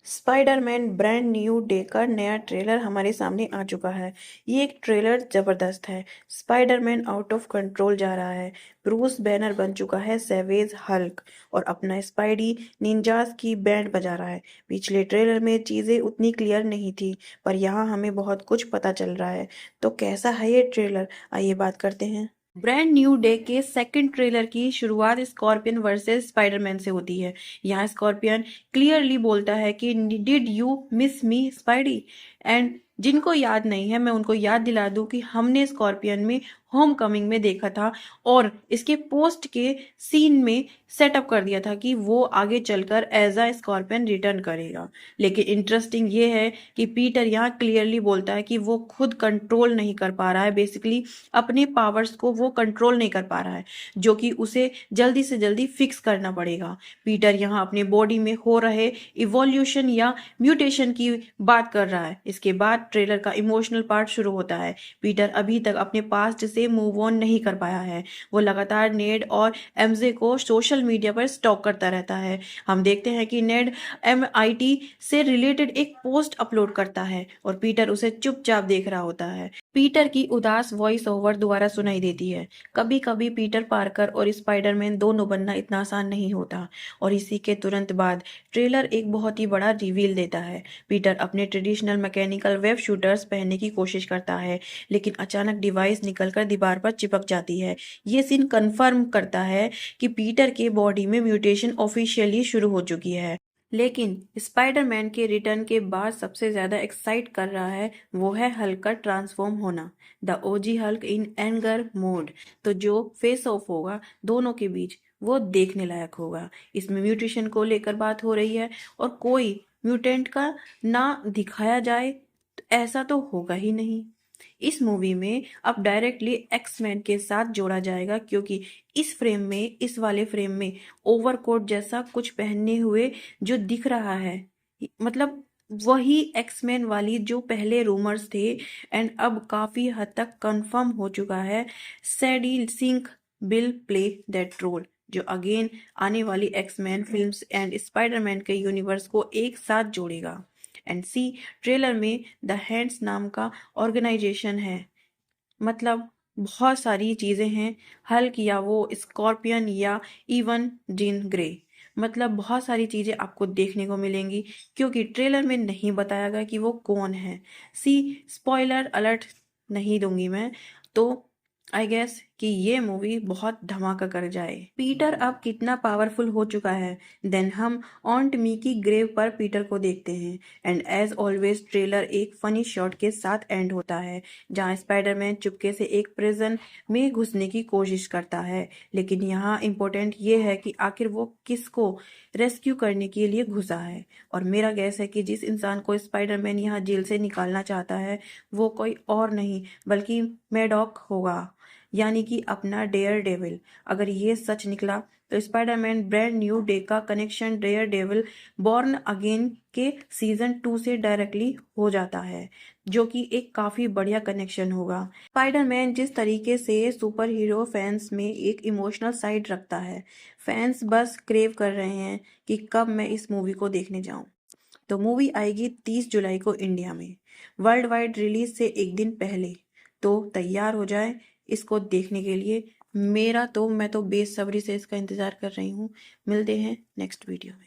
Spiderman brand new day का नया trailer हमारे सामने आ चुका है। ये एक ट्रेलर जबरदस्त है। स्पाइडरमैन आउट ऑफ कंट्रोल जा रहा है। ब्रूस बैनर बन चुका है सैवेज हल्क और अपना स्पाइडी निंजास की बैंड बजा रहा है। पिछले ट्रेलर में चीजें उतनी क्लियर नहीं थी, पर यहाँ हमें बहुत कुछ पता चल रहा है। तो कैसा है ये ट्रेलर, आइए बात करते हैं। ब्रांड न्यू डे के सेकंड ट्रेलर की शुरुआत स्कॉर्पियन वर्सेस स्पाइडरमैन से होती है। यहाँ स्कॉर्पियन क्लियरली बोलता है कि did you miss me spidey. And जिनको याद नहीं है मैं उनको याद दिला दूं कि हमने स्कॉर्पियन में होम कमिंग में देखा था और इसके पोस्ट के सीन में सेटअप कर दिया था कि वो आगे चलकर एज अ स्कॉर्पियन रिटर्न करेगा। लेकिन इंटरेस्टिंग ये है कि पीटर यहाँ क्लियरली बोलता है कि वो खुद कंट्रोल नहीं कर पा रहा है। बेसिकली अपने पावर्स को वो कंट्रोल नहीं कर पा रहा है, जो कि उसे जल्दी से जल्दी फिक्स करना पड़ेगा। पीटर यहाँ अपने बॉडी में हो रहे इवोल्यूशन या म्यूटेशन की बात कर रहा है। इसके बाद ट्रेलर का इमोशनल पार्ट शुरू होता है। पीटर अभी तक अपने पास्ट से मूव ऑन नहीं कर पाया है। वो लगातार नेड और एमजे को सोशल मीडिया पर स्टॉक करता रहता है। हम देखते हैं कि नेड MIT से रिलेटेड एक पोस्ट अपलोड करता है और पीटर उसे चुपचाप देख रहा होता है। पीटर की उदास वॉइस ओवर दोबारा सुनाई देती है। कभी कभी पीटर पार्कर और स्पाइडरमैन दोनों बनना इतना आसान नहीं होता। और इसी के तुरंत बाद ट्रेलर एक बहुत ही बड़ा रिवील देता है। पीटर अपने ट्रेडिशनल मैकेनिकल वेब शूटर्स पहनने की कोशिश करता है, लेकिन अचानक डिवाइस निकलकर दीवार पर चिपक जाती है। ये सीन कंफर्म करता है कि पीटर के बॉडी में म्यूटेशन ऑफिशियली शुरू हो चुकी है। लेकिन स्पाइडरमैन के रिटर्न के बाद सबसे ज्यादा एक्साइट कर रहा है वो है हल्क का ट्रांसफॉर्म होना, the OG Hulk in anger mode. तो जो फेस ऑफ होगा दोनों के बीच वो देखने लायक होगा। इसमें म्यूटेशन को लेकर बात हो रही है और कोई म्यूटेंट का ना दिखाया जाए तो ऐसा तो होगा ही नहीं। इस मूवी में अब डायरेक्टली एक्समैन के साथ जोड़ा जाएगा, क्योंकि इस वाले फ्रेम में ओवरकोट जैसा कुछ पहने हुए जो दिख रहा है, मतलब वही एक्समैन वाली जो पहले रूमर्स थे एंड अब काफी हद तक कंफर्म हो चुका है। Sadie Sink will play that role, जो अगेन आने वाली एक्समैन फिल्म्स एंड स्पाइडरमैन के यूनिवर्स को एक साथ जोड़ेगा। एंड सी, ट्रेलर में द हैंड्स नाम का ऑर्गेनाइजेशन है, मतलब बहुत सारी चीजें हैं। हल्क या वो स्कॉर्पियन या इवन जीन ग्रे, मतलब बहुत सारी चीजें आपको देखने को मिलेंगी, क्योंकि ट्रेलर में नहीं बताया गया कि वो कौन है। सी, स्पॉइलर अलर्ट नहीं दूंगी मैं, तो आई गेस कि ये मूवी बहुत धमाका कर जाए। पीटर अब कितना पावरफुल हो चुका है, देन हम ऑन्ट मी की ग्रेव पर पीटर को देखते हैं। एंड एज ऑलवेज ट्रेलर एक फनी शॉट के साथ एंड होता है, जहां स्पाइडरमैन चुपके से एक प्रिजन में घुसने की कोशिश करता है। लेकिन यहाँ इम्पोर्टेंट ये है कि आखिर वो किसको रेस्क्यू करने के लिए घुसा है। और मेरा गैस है कि जिस इंसान को स्पाइडरमैन यहाँ जेल से निकालना चाहता है वो कोई और नहीं बल्कि मैडॉक होगा, यानी कि अपना डेयर डेविल। अगर ये सच निकला तो स्पाइडरमैन ब्रांड न्यू डे का connection Daredevil born again के सीजन 2 से डायरेक्टली हो जाता है, जो कि एक काफी बढ़िया कनेक्शन होगा। स्पाइडरमैन जिस तरीके से सुपर हीरो फैंस में एक इमोशनल साइड रखता है, फैंस बस क्रेव कर रहे हैं कि कब मैं इस मूवी को देखने जाऊं। तो मूवी आएगी 30 जुलाई को इंडिया में, वर्ल्ड वाइड रिलीज से एक दिन पहले। तो तैयार हो जाए इसको देखने के लिए। मैं तो बेसब्री से इसका इंतजार कर रही हूँ। मिलते हैं नेक्स्ट वीडियो में।